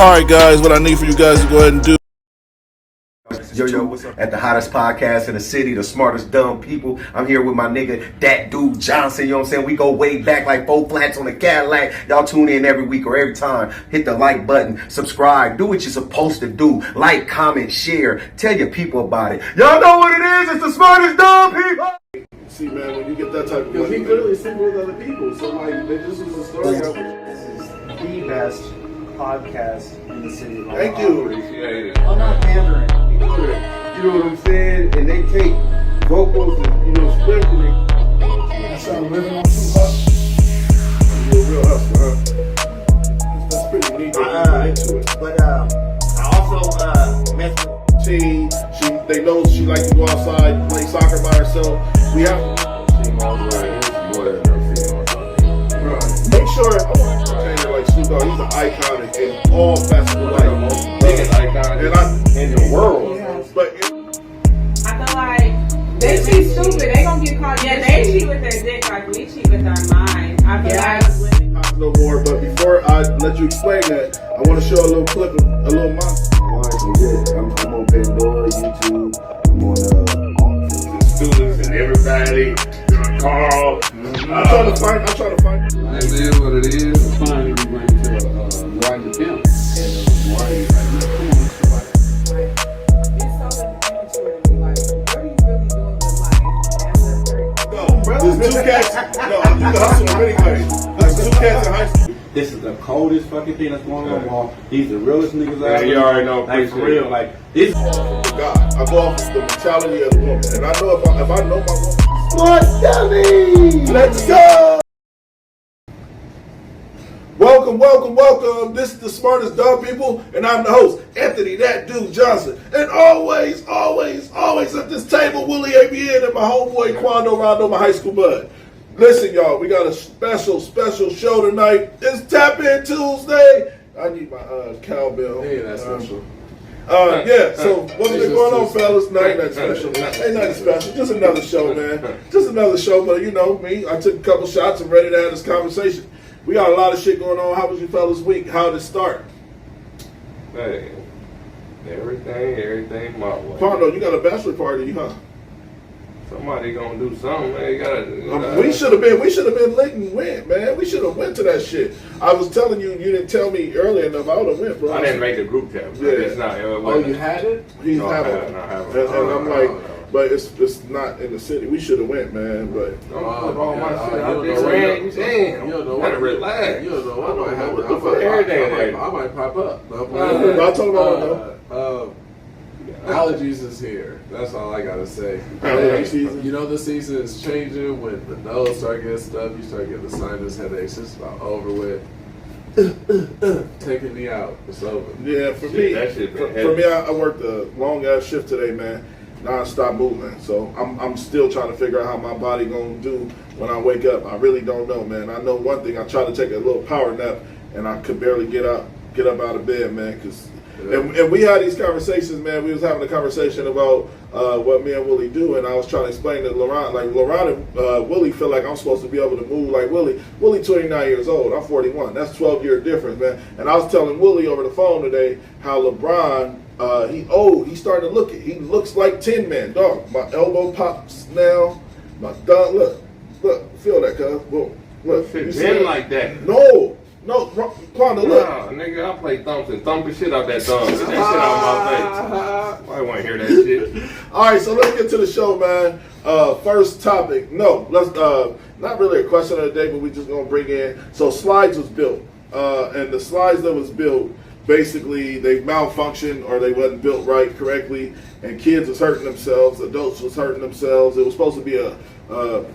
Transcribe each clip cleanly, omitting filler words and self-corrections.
Alright guys, what I need for you guys to go ahead and do. Yo, what's up? At the hottest podcast in the city, the smartest dumb people. I'm here with my nigga, that dude Johnson. You know what I'm saying? We go way back like 4 flats on the Cadillac. Y'all tune in every week or every time. Hit the like button, subscribe, do what you're supposed to do. Like, comment, share, tell your people about it. Y'all know what it is? It's the smartest dumb people. See, man, when you get that type of Because money, he clearly sleeping with other people. So, like, this was a story. This is the best podcast in the city. Thank you. Appreciate it. I'm not pandering. You know what I'm saying? And they take vocals and, sprinkling it. That's how I'm living on 2 bucks. You're a real hustler, huh? That's pretty neat that you get into it. But I also met They know she likes to go outside, play soccer by herself. We have Females, right? It's more than her females. right. Make sure I want to change it like Snoop Dogg. He's an icon in all facets of life. Biggest icon in the world. But I feel like they cheat stupid. They gonna get caught. Yeah, they cheat with their dick like we cheat with our mind. I feel like no more. But before I let you explain that, I want to show a little clip of a little monster. I'm on Pandora, YouTube. I'm on the students and everybody. Carl. I'm trying to find. It is what it is. Finally, we bring it to Mariah Kemp. And Mariah, come on, There's 2 cats. No, I do the hustle anyway. There's 2 cats in high school. This is the coldest fucking thing that's going on, Wall. These the realest niggas out Yeah, there. you already know. Like, for real, like, this. God, I go off the mentality of the woman, and I know if I know my woman. Smart dummy! Let's go! Welcome. This is the smartest dumb people, and I'm the host, Anthony, that dude Johnson. And always at this table, Willie ABN and my homeboy Quando Rondo, my high school bud. Listen, y'all, we got a special show tonight. It's Tap In Tuesday. I need my cowbell. Hey, that's special. Yeah, so what's been going on, fellas? Nothing that special. Ain't nothing special. Just another show, man. Just another show, but you know me. I took a couple shots. I'm ready to have this conversation. We got a lot of shit going on. How was your fellas' week? How did it start? Hey, everything my way. Quando, you got a bachelor party, huh? Somebody gonna do something, man. You gotta We should have been lit and went, man. We should have went to that shit. I was telling you, you didn't tell me early enough. I would have went, bro. I didn't make the group chat. Yeah. It's not. you had it? He's No, I having haven't, it. I haven't. And I'm like, but it's not in the city. We should have went, man. But Don't put all my shit you out don't there. know what- Man, damn. You don't know Gotta what- relax. You don't know what might happen. What the fuck? Everything. I might pop up. I told him I would Allergies is here. That's all I gotta say. Allergy season. You know the season is changing. When the nose start getting stuff, you start getting the sinus headaches. It's about over with. Taking me out. It's over. Yeah, for me, That shit been for me, I worked a long ass shift today, man. Non-stop movement. So I'm still trying to figure out how my body gonna do when I wake up. I really don't know, man. I know one thing. I tried to take a little power nap, and I could barely get up out of bed, man. And we had these conversations, man. We was having a conversation about what me and Willie do, and I was trying to explain to Laurent, like Laurent and Willie feel like I'm supposed to be able to move like Willie. Willie 29 years old, I'm 41. That's 12-year difference, man. And I was telling Willie over the phone today how LeBron, he old. He starting to look it. He looks like Tin Man, dog. My elbow pops now. My thumb, look, feel that, cuz. Boom. Look, Shit you see been it? like that. No, Quando, look. Nah, nigga, I play thumps and thump the shit out that thumb. Get that shit out my face. I want to hear that shit. All right, so let's get to the show, man. First topic. No, let's not really a question of the day, but we just gonna bring in. So Slides was built, and the Slides that was built, basically they malfunctioned or they wasn't built right correctly, and kids was hurting themselves, adults was hurting themselves. It was supposed to be a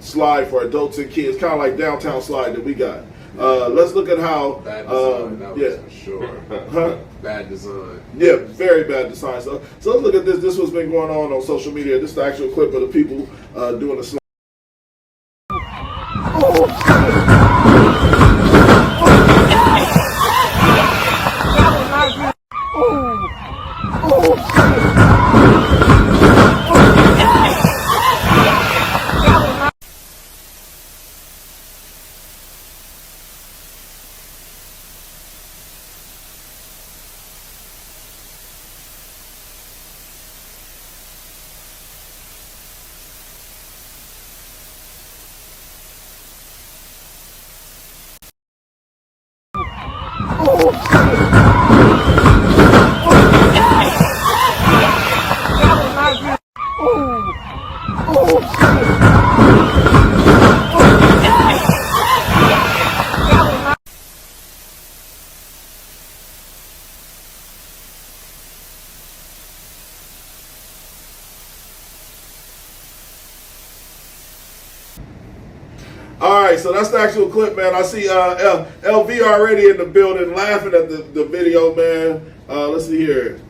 slide for adults and kids, kind of like Downtown Slide that we got. Let's look at how. Bad design, that was for sure. Huh? Bad design. Yeah, very bad design. So let's look at this. This was been going on social media. This is the actual clip of the people doing the slide. right, so that's the actual clip, man. I see LV already in the building laughing at the video, man. Let's see here.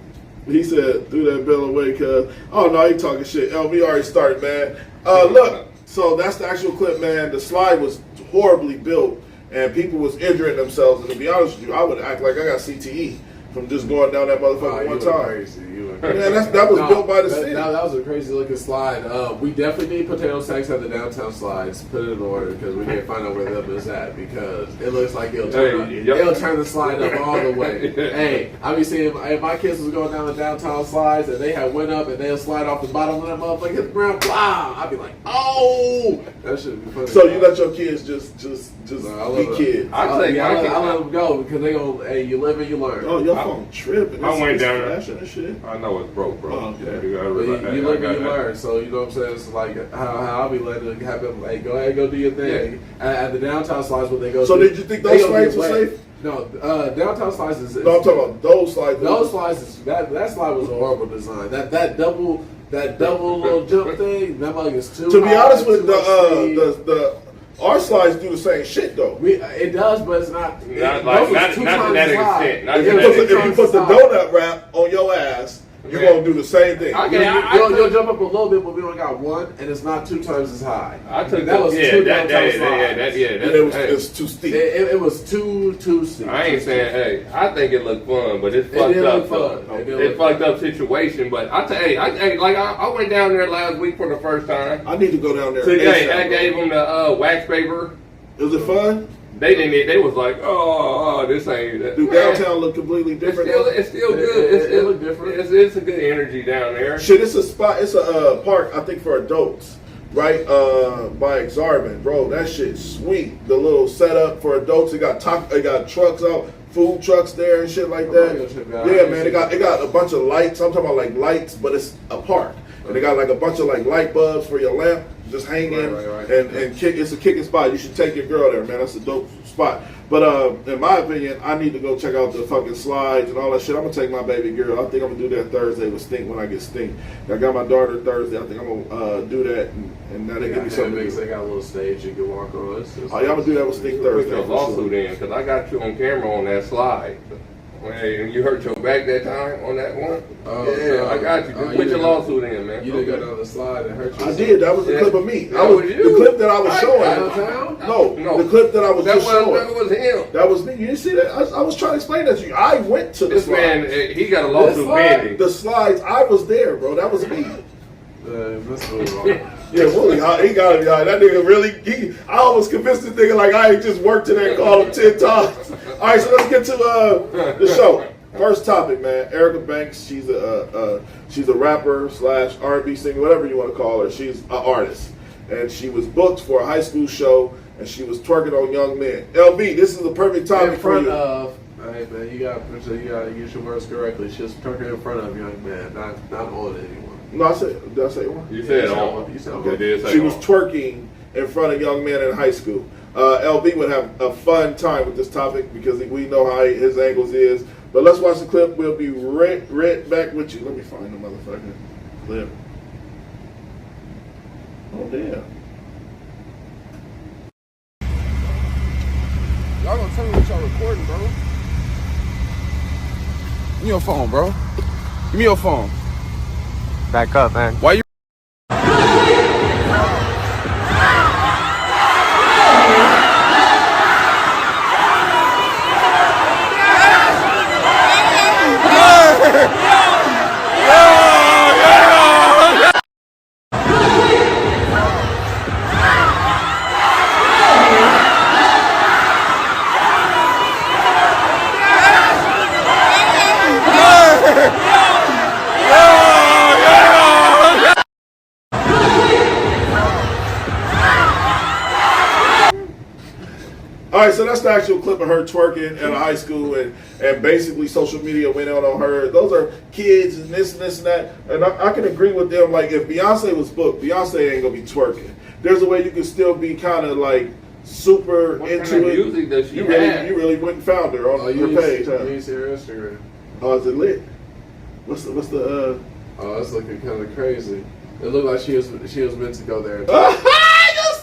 He said, threw that bill away, cuz. Oh, no, he talking shit. LV already started, man. Look, so that's the actual clip, man. The slide was horribly built, and people was injuring themselves. And to be honest with you, I would act like I got CTE from just going down that motherfucker one time. Crazy. Man, that was built by the city. That was a crazy looking slide. We definitely need potato sacks at the downtown slides. Put it in order because we need to find out where them is at because it looks like it'll turn the slide up all the way. Hey, I be seeing if my kids was going down the downtown slides and they had went up and they'll slide off the bottom of that motherfucker, hit the ground, blah! I'd be like, oh, that should be funny. So you let your kids just be kids. I let them go because they go. Hey, you live and you learn. Oh, your phone tripping. I went down there. And shit. I know it's broke, bro. Oh, okay. You live and you learn. So you know what I'm saying? It's like how I'll be letting it happen. Hey, go ahead, go do your thing. At the downtown slides, when they go. So did you think those slides were safe? No, downtown slides is. No, I'm talking about those slides. Those slides is that slide was a horrible design. That double little jump thing. That mug is too. To be high, honest with our slides do the same shit though. It does, but it's not. Not to that extent. If you put the donut wrap on your ass, you're gonna do the same thing. You'll jump up a little bit, but we only got one, and it's not 2 times as high. I took that was two downtown slides. It was too steep. It was too steep. I ain't saying, hey, I think it looked fun, but it's fucked up. It's fucked up situation. But I tell you, I went down there last week for the first time. I need to go down there. Today, I gave them the wax paper. Was it fun? They didn't. They was like, oh, this ain't. Do downtown look completely different? It's still good. It look different. It's a good energy down there. Shit, it's a spot. It's a park. I think for adults, right? By Exarban, bro. That shit's sweet. The little setup for adults. It got trucks out, food trucks there and shit like that. Yeah, man. It got a bunch of lights. I'm talking about like lights, but it's a park. And they got like a bunch of like light bulbs for your lamp, just hanging, and kick. It's a kicking spot. You should take your girl there, man. That's a dope spot. But in my opinion, I need to go check out the fucking slides and all that shit. I'm gonna take my baby girl. I think I'm gonna do that Thursday with Stink when I get Stink. I got my daughter Thursday. I think I'm gonna do that, and now they give me something. They got a little stage you can walk on. Oh, yeah, I'm gonna do that with Stink Thursday. Put your lawsuit in because I got you on camera on that slide. Hey, you hurt your back that time on that one? Yeah, I got you. Just put your lawsuit in, man. You didn't go down the slide and hurt yourself. I did. That was the clip of me. That was you. The clip that I was showing. Downtown? No, the clip that I was just showing. That was him. That was me. You didn't see that? I was trying to explain that to you. I went to the This slides. man, he got a lawsuit pending. The slides, I was there, bro. That was me. That's wrong. Yeah, Willie, he got it. That nigga really, I almost convinced this nigga like I ain't just worked in there, called him 10 times. All right, so let's get to the show. First topic, man. eRICA Banks. She's a rapper / R&B singer, whatever you want to call her. She's an artist, and she was booked for a high school show, and she was twerking on young men. LB, this is the perfect topic for you. Hey man, you gotta use your words correctly. She was twerking in front of young man, not on anyone. No, did I say one? You said on. You said Okay. She was twerking in front of young men in high school. LB would have a fun time with this topic because we know how his angles is. But let's watch the clip. We'll be right back with you. Let me find the motherfucking clip. Oh, damn. Y'all gonna tell me what y'all recording, bro? Give me your phone, bro. Give me your phone. Back up, man. Why you? All right, so that's the actual clip of her twerking at a high school, and basically social media went out on her. Those are kids and this and that. And I can agree with them. Like, if Beyonce was booked, Beyonce ain't going to be twerking. There's a way you can still be kind of like super what into kind of it. music does she You have? really went and found her on your page, huh? You see her Instagram. Oh, is it lit? What's the Oh, it's looking kind of crazy. It looked like she was meant to go there. You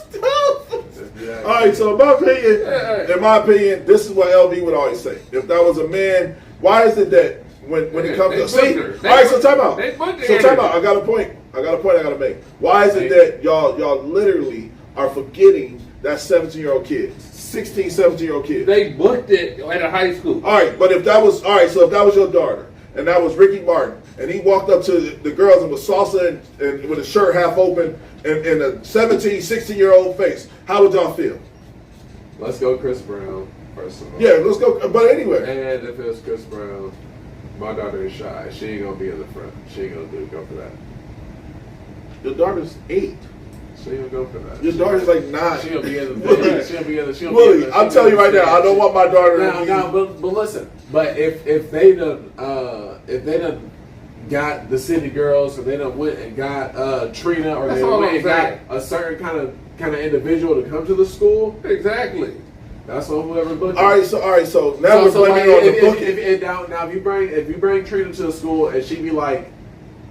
stupid! Exactly. All right, so in my opinion, this is what LB would always say. If that was a man, why is it that when it comes to all right, so time out. I got a point. I gotta make. Why is it that y'all literally are forgetting that 17-year-old kid, 16, 17-year-old kid? They booked it at a high school. All right, but if that was so if that was your daughter and that was Ricky Martin and he walked up to the girls and was salsa and with his shirt half open and a 17, 16-year-old face, how would y'all feel? Let's go Chris Brown, first of all. Yeah, let's go. But anyway. And if it's Chris Brown, my daughter is shy. She ain't gonna be in the front. She ain't gonna go for that. Your daughter's 8. She ain't gonna go for that. Your daughter's like 9. She'll be in the She'll be in the Willie, I'm telling you right now, I don't want my daughter but listen. But if they done got the city girls, or they done went and got Trina, or they went and got a certain kind of individual to come to the school. Exactly. That's on whoever booked. All right, so now we're blaming on the booking. Now if you bring Trina to the school and she be like,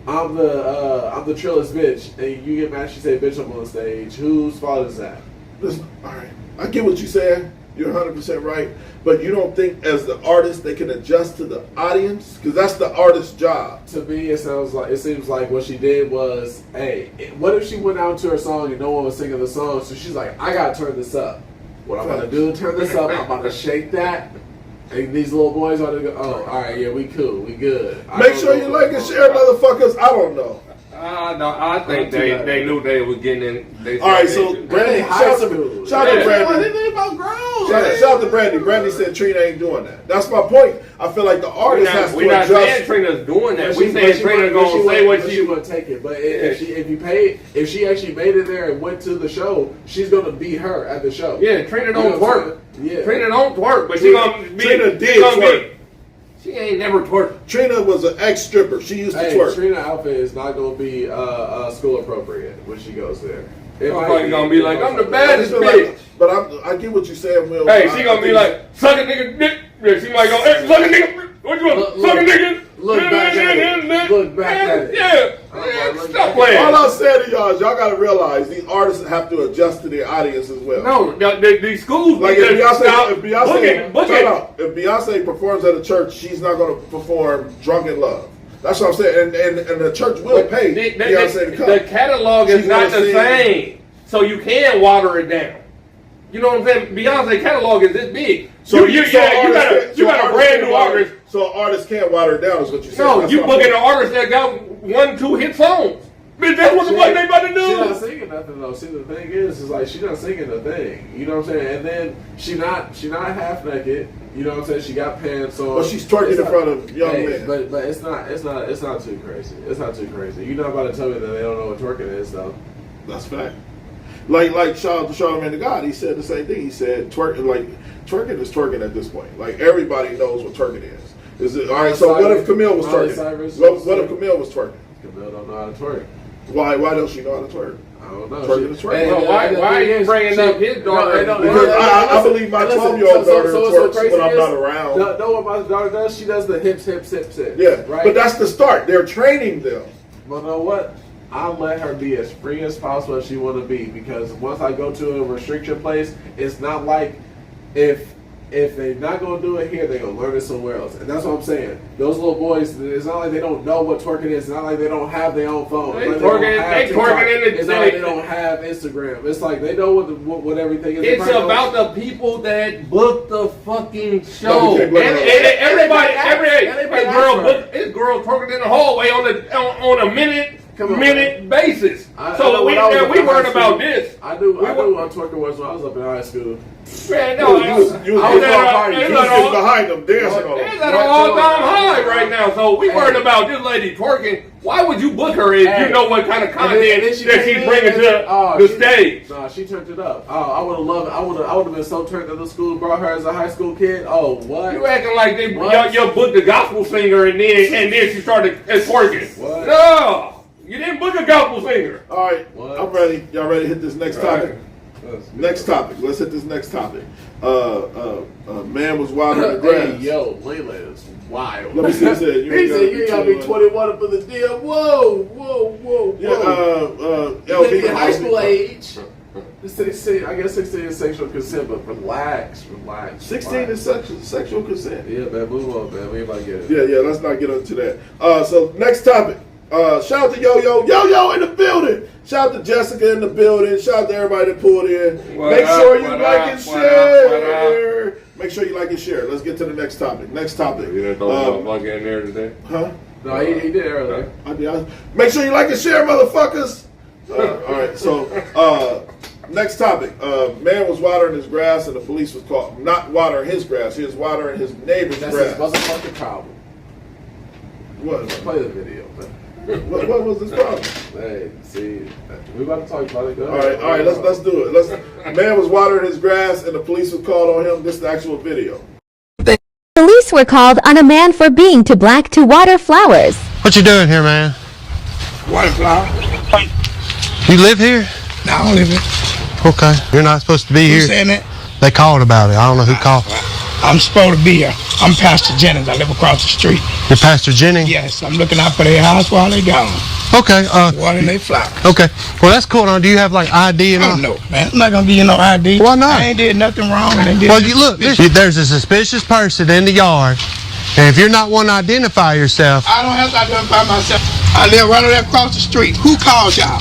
I'm the trillest bitch, and you get mad, she say bitch up on stage, whose fault is that? Listen, all right, I get what you're saying. You're 100% right, but you don't think as the artist they can adjust to the audience, because that's the artist's job. To me, it seems like what she did was, hey, what if she went out to her song and no one was singing the song, so she's like, I gotta turn this up. What I'm gonna do, turn this up. I'm about to shake that. And these little boys are to go, oh, all right, yeah, we cool, we good. Make sure you like and share, motherfuckers. I don't know. No, I think they knew they was getting in. All right, so Brandy, shout out to Brandy. Shout out to Brandy. Brandy said Trina ain't doing that. That's my point. I feel like the artist has to adjust. We're not saying Trina's doing that. We saying Trina's gonna say what she gonna take it. But if she actually made it there and went to the show, she's gonna be her at the show. Yeah, Trina don't twerk. Yeah, Trina don't twerk, but she gonna be. Trina did twerk. She ain't never twerked. Trina was an ex-stripper. She used to twerk. Trina outfit is not going to be school appropriate when she goes there. She's going to be like, I'm the baddest bitch. But I get what you're saying, Will. Hey, she going to be like, suck a nigga dick. Yeah, she might go, hey, suck a nigga. What you want? Suck a nigga. Look back at it. Look back at it. Yeah. Stop playing. All I'm saying to y'all got to realize these artists have to adjust to their audience as well. No, these schools like if Beyonce performs at a church, she's not going to perform Drunken Love. That's what I'm saying. And the church will pay Beyonce to come. The catalog is not the same, so you can water it down. You know what I'm saying? Beyonce catalog is this big. So you got a brand new artist. So artists can't water it down, is what you're saying. No, you booking an artist that got 1-2 hit songs. Bitch, that's what the fuck they about to do. She's not singing nothing though. See, the thing is like she's not singing a thing. You know what I'm saying? And then she not half naked. You know what I'm saying? She got pants on. But she's twerking in front of young men. But it's not too crazy. It's not too crazy. You're not about to tell me that they don't know what twerking is though. That's fact. Like shout out to Charlamagne the God, he said the same thing. He said twerking is twerking at this point. Like everybody knows what twerking is. Is it all right? So what if Camille was twerking? What if Camille was twerking? Camille don't know how to twerk. Why don't she know how to twerk? I don't know. Twerking is twerking. Why are you bringing up his daughter? Because I believe my 12-year-old daughter twerks when I'm not around. Know what my daughter does? She does the hips. Yeah, right. But that's the start. They're training them. But know what? I'll let her be as free as possible as she want to be, because once I go to a restriction place, it's not like if they're not going to do it here, they're going to learn it somewhere else. And that's what I'm saying. Those little boys, it's not like they don't know what twerking is. It's not like they don't have their own phone. They twerking in the It's not like they don't have Instagram. It's like they know what everything is. It's about the people that book the fucking show. Everybody, this girl twerking in the hallway on a minute basis. So we worried about this. I do on twerking once when I was up in high school. Man, no, you was behind them dancing on. It's at an all-time high right now. So we worried about this lady twerking. Why would you book her if you know what kind of content that she's bringing to the stage? Nah, she turned it up. I would have loved it. I would have been so turned to the school, brought her as a high school kid. Oh, what? You acting like you booked a gospel singer and then she started twerking. What? No, you didn't book a gospel singer. All right, I'm ready. Y'all ready to hit this next topic? Next topic. Let's hit this next topic. Man was wild in the grass. Hey, yo, Layla is wild. Let me see. He said you gotta be 21 for the deal. Whoa. Yeah, LB high school age. I guess 16 is sexual consent, but relax. 16 is sexual consent. Yeah, man, move on, man. We ain't about to get it. Yeah, let's not get into that. So next topic. Shout out to Yo-Yo in the building. Shout out to Jessica in the building. Shout out to everybody that pulled in. Make sure you like and share. Make sure you like and share. Let's get to the next topic. You didn't throw a motherfucker in there today? Huh? No, he did earlier. Make sure you like and share, motherfuckers. All right, so next topic. Man was watering his grass and the police was called. Not watering his grass. He was watering his neighbor's That's grass. his motherfucking problem. What? Play the video, man. What was this problem? Hey, see, we about to talk about it. Go All right, let's do it. Man was watering his grass and the police was called on him. This is the actual video. Police were called on a man for being too black to water flowers. What you doing here, man? Water flower. You live here? No, I don't live here. Okay. You're not supposed to be Who's here. saying that? They called about it. I don't know who called. I'm supposed to be here. I'm Pastor Jennings. I live across the street. You're Pastor Jennings? Yes, I'm looking out for their house while they gone. Okay. Watering their flowers. Okay. Well, that's cool. Do you have like ID and all? No, man. I'm not gonna give you no ID. Why not? I ain't did nothing wrong. And they did Well, you look. There's a suspicious person in the yard, and if you're not one to identify yourself, I don't have to identify myself. I live right over there across the street. Who calls y'all?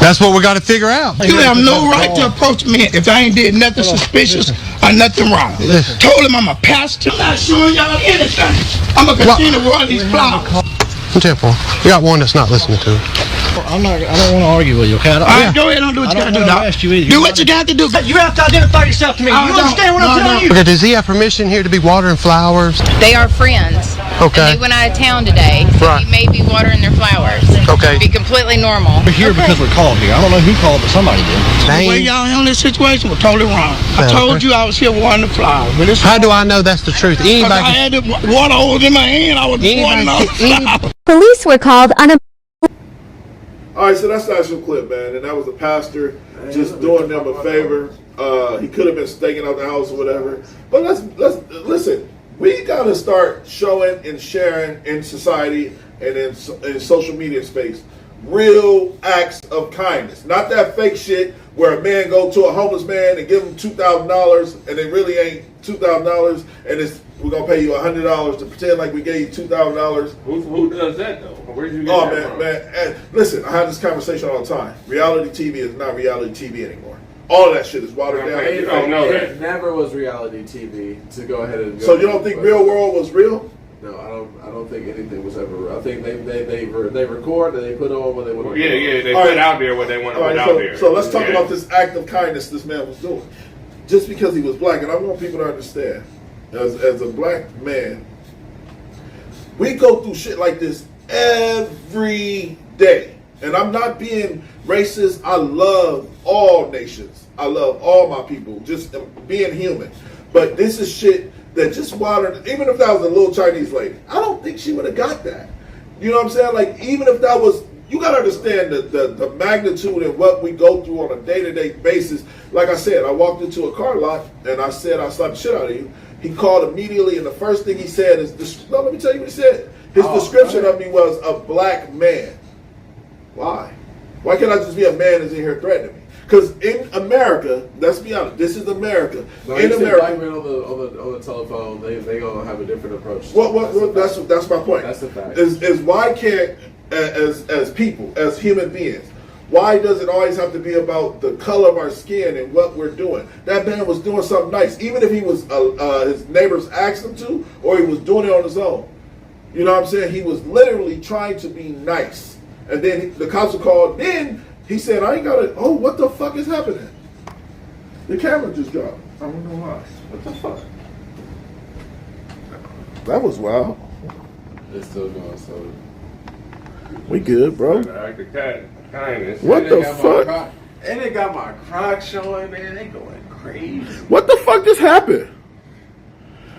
that's what we got to figure out. You have no right to approach me if I ain't did nothing suspicious or nothing wrong. Told him I'm a pastor. I'm not showing y'all anything. I'm gonna continue to water these flowers. Temple. We got one that's not listening to it. I don't want to argue with you, okay? All right, go ahead and do what you got to do, Doc. Do what you got to do. You have to identify yourself to me. You understand what I'm telling you? Okay, does he have permission here to be watering flowers? They are friends. Okay. And they went out of town today, so Right. he may be watering their flowers. Okay. Be completely normal. We're here because we're called here. I don't know who called, but somebody did. The way y'all handle this situation was totally wrong. I told you I was here watering the flowers. But How do I know that's the truth? Anybody? I had the water hose in my hand. I was watering all the flowers. Police were called on a All right, so that's the actual clip, man, and that was the pastor just doing them a favor. He could have been staking out the house or whatever, but let's listen. We gotta start showing and sharing in society and in social media space real acts of kindness, not that fake shit where a man go to a homeless man and give him $2,000 and it really ain't $2,000 and we're gonna pay you $100 to pretend like we gave you $2,000. Who does that though? Where'd you get Oh that from? man, and listen, I have this conversation all the time. Reality TV is not reality TV anymore. All of that shit is watered down. You don't know that. It never was reality TV to go ahead and. So you don't think real world was real? No, I don't think anything was ever real. I think they record and they put on what they want to. Yeah, they All put right. out there what they want to put out there. So let's talk about this act of kindness this man was doing. Just because he was black, and I want people to understand, as a black man, we go through shit like this every day. And I'm not being racist. I love all nations. I love all my people. Just being human. But this is shit that just watered. Even if that was a little Chinese lady, I don't think she would have got that. You know what I'm saying? Like, even if that was, you got to understand the magnitude and what we go through on a day-to-day basis. Like I said, I walked into a car lot and I said, I'll slap the shit out of you. He called immediately, and the first thing he said is, no, let me tell you what he said. His description of me was a black man. Why? Why can't I just be a man that's in here threatening me? Because in America, let's be honest, this is America. No, in America, black men on the telephone, they gonna have a different approach. That's my point. That's the fact. Is why can't as people, as human beings, why does it always have to be about the color of our skin and what we're doing? That man was doing something nice, even if he was his neighbors asked him to, or he was doing it on his own. You know what I'm saying? He was literally trying to be nice. And then the cops were called. Then he said, I ain't got it. Oh, what the fuck is happening? The camera just dropped. I don't know why. What the fuck? That was wild. It's still going, so. We good, bro. Act of kindness. What the fuck? And they got my Crocs showing, man. They going crazy. What the fuck just happened?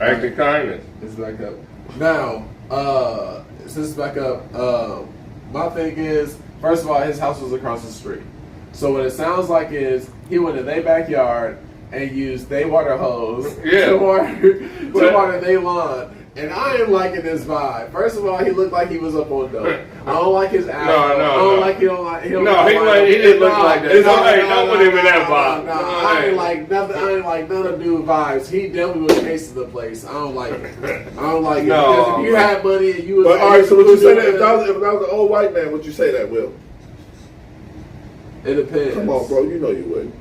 Act of kindness. It's back up. Now, since it's back up, my thing is, first of all, his house was across the street. So what it sounds like is he went in their backyard and used their water hose to water their lawn. And I ain't liking this vibe. First of all, he looked like he was up on dope. I don't like his afro. He didn't look like that. Don't put him in that vibe. I ain't like nothing. I ain't like none of dude vibes. He definitely was chasing the place. I don't like it. Because if you had money and you was. But all right, so would you say that if that was an old white man, would you say that, Will? It depends. Come on, bro. You know you would.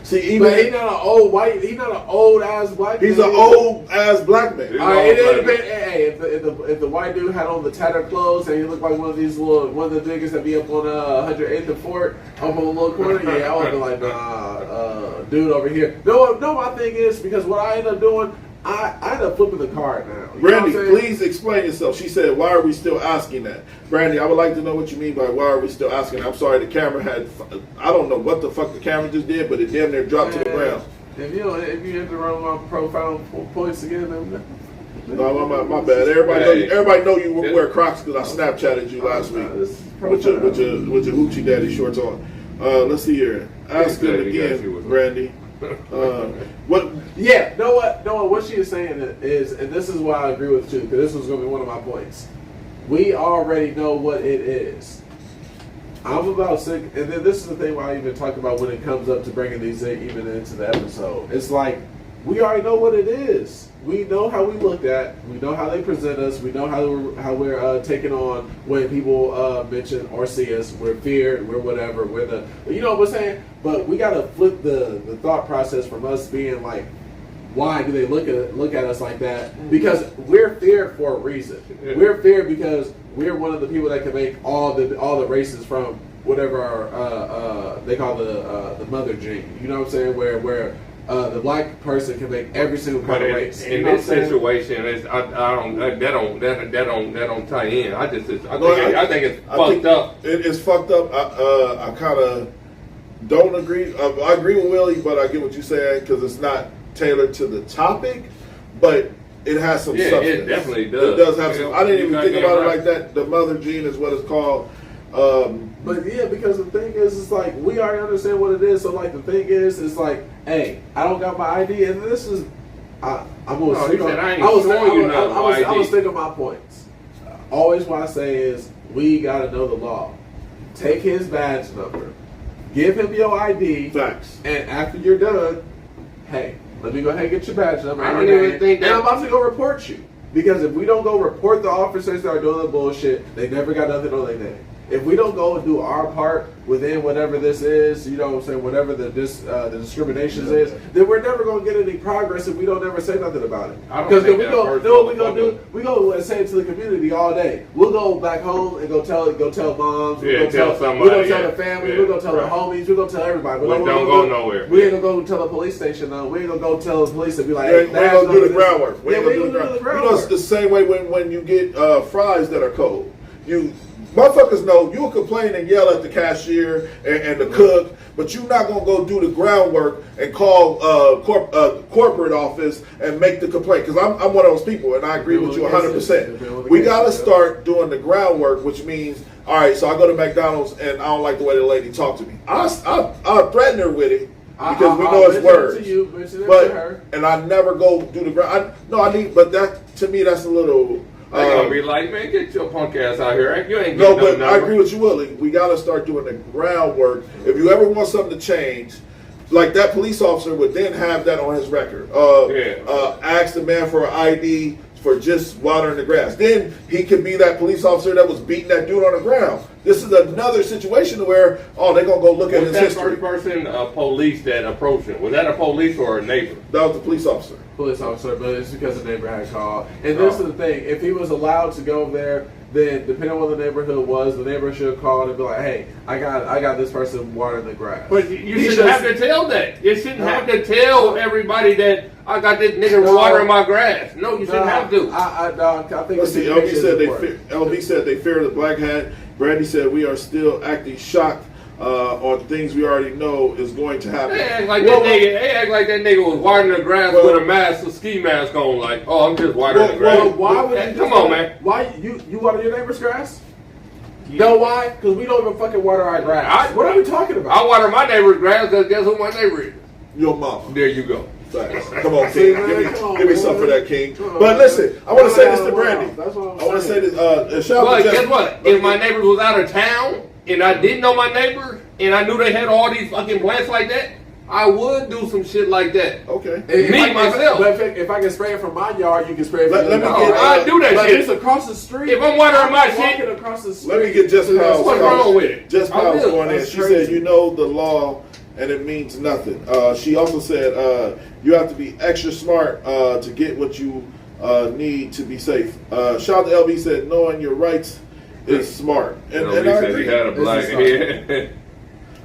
See, even but he's not an old white. He's not an old ass black. He's an old ass black man. All right, it depends. Hey, if the white dude had on the tattered clothes and he looked like one of the niggas that be up on 108th and Fort up on the little corner, yeah, I would be like, nah, dude over here. No, my thing is because what I end up doing. I end up flipping the card now. Brandy, please explain yourself. She said, why are we still asking that? Brandy, I would like to know what you mean by why are we still asking that. I'm sorry, the camera had, I don't know what the fuck the camera just did, but it damn near dropped to the ground. If you enter the wrong my profile points again, then no, my bad. Everybody know you wear Crocs because I Snapchatted you last week with your hoochie daddy shorts on. Let's see here. Ask him again, Brandy. What? Yeah, know what? What she is saying is, and this is why I agree with you, because this was going to be one of my points. We already know what it is. I'm about sick, and then this is the thing why I even talk about when it comes up to bringing these even into the episode. It's like we already know what it is. We know how we looked at. We know how they present us. We know how we're taking on when people mention or see us. We're feared. We're whatever. We're the. You know what I'm saying? But we got to flip the thought process from us being like, why do they look at us like that? Because we're feared for a reason. Yeah. We're feared because we're one of the people that can make all the races from whatever our they call the mother gene. You know what I'm saying? Where the black person can make every single kind of race. In this situation, that don't tie in. I think it's fucked up. It is fucked up. I kind of don't agree. I agree with Willie, but I get what you're saying because it's not tailored to the topic, but it has some substance. It definitely does. It does have some. I didn't even think about it like that. The mother gene is what it's called. But yeah, because the thing is, it's like we already understand what it is. So like the thing is, it's like, hey, I don't got my ID, and this is, I'm gonna stick on. I was stick on my points. Always what I say is, we gotta know the law. Take his badge number, give him your ID. Facts. And after you're done, hey, let me go ahead and get your badge number. I don't even think that. And I'm about to go report you. Because if we don't go report the officers that are doing the bullshit, they never got nothing on their name. If we don't go and do our part within whatever this is, you know what I'm saying, whatever the discriminations is, then we're never going to get any progress if we don't ever say nothing about it. Because we go say it to the community all day. We'll go back home and go tell moms. We'll go tell the family. We'll go tell the homies. We'll go tell everybody. We don't go nowhere. We ain't going to go tell the police station though. We ain't going to go tell the police and be like, hey, we ain't going to do the groundwork. We ain't going to do the groundwork. You know, it's the same way when you get fries that are cold. Motherfuckers know you'll complain and yell at the cashier and the cook, but you're not gonna go do the groundwork and call corporate office and make the complaint. Because I'm one of those people, and I agree with you 100%. We gotta start doing the groundwork, which means, all right, so I go to McDonald's and I don't like the way the lady talked to me. I threaten her with it because we know it's words. And I never go do the ground. But that to me that's a little. They're gonna be like, man, get your punk ass out here. You ain't no, but I agree with you, Willie. We gotta start doing the groundwork. If you ever want something to change, like that police officer would then have that on his record. Ask the man for an ID for just watering the grass. Then he could be that police officer that was beating that dude on the ground. This is another situation where, they're going to go look at his history. Was that first person police that approached him? Was that a police or a neighbor? That was the police officer. But it's because the neighbor had called. And this is the thing. If he was allowed to go there, then depending on what the neighborhood was, the neighbor should have called and be like, hey, I got this person watering the grass. But you shouldn't have to tell that. You shouldn't have to tell everybody that I got this nigga watering my grass. No, you shouldn't have to. I think let's see, LB said they fear the black hat. Brandy said we are still acting shocked on things we already know is going to happen. They act like that nigga was watering the grass with a mask, a ski mask on, like, I'm just watering the grass. Why would you come on, man. Why you water your neighbor's grass? You know why? Because we don't even fucking water our grass. What are we talking about? I water my neighbor's grass because guess who my neighbor is? Your mama. There you go. Facts. Come on, King. Give me something for that, King. But listen, I want to say this to Brandy. I want to say this. But guess what? If my neighbor was out of town and I didn't know my neighbor and I knew they had all these fucking plants like that, I would do some shit like that. Okay. Myself. But if I can spray it from my yard, you can spray it from your yard. I do that shit. It's across the street. If I'm watering my shit, across the street. Let me get Jess Powell's. What's wrong with it? Jess Powell's going in. That's She crazy. said, "You know the law, and it means nothing." She also said, "You have to be extra smart to get what you need to be safe." Shout out to LB said, "Knowing your rights is smart," and I agree. He had a black head.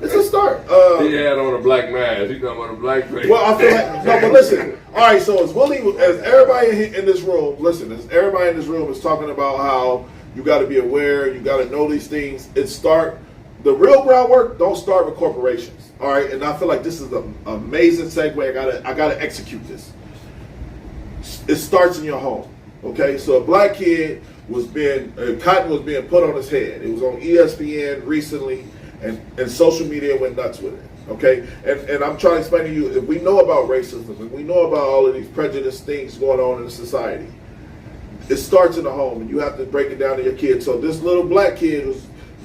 It's a start. He had on a black mask. He talking about a black face. Well, I feel like no, but listen. All right, so as everybody in this room, listen, as everybody in this room is talking about how you got to be aware, you got to know these things. The real groundwork don't start with corporations. All right, and I feel like this is an amazing segue. I gotta execute this. It starts in your home. Okay, so a black kid cotton was being put on his head. It was on ESPN recently. And social media went nuts with it, okay? And I'm trying to explain to you, if we know about racism, if we know about all of these prejudiced things going on in the society, it starts in the home, and you have to break it down to your kids. So this little black kid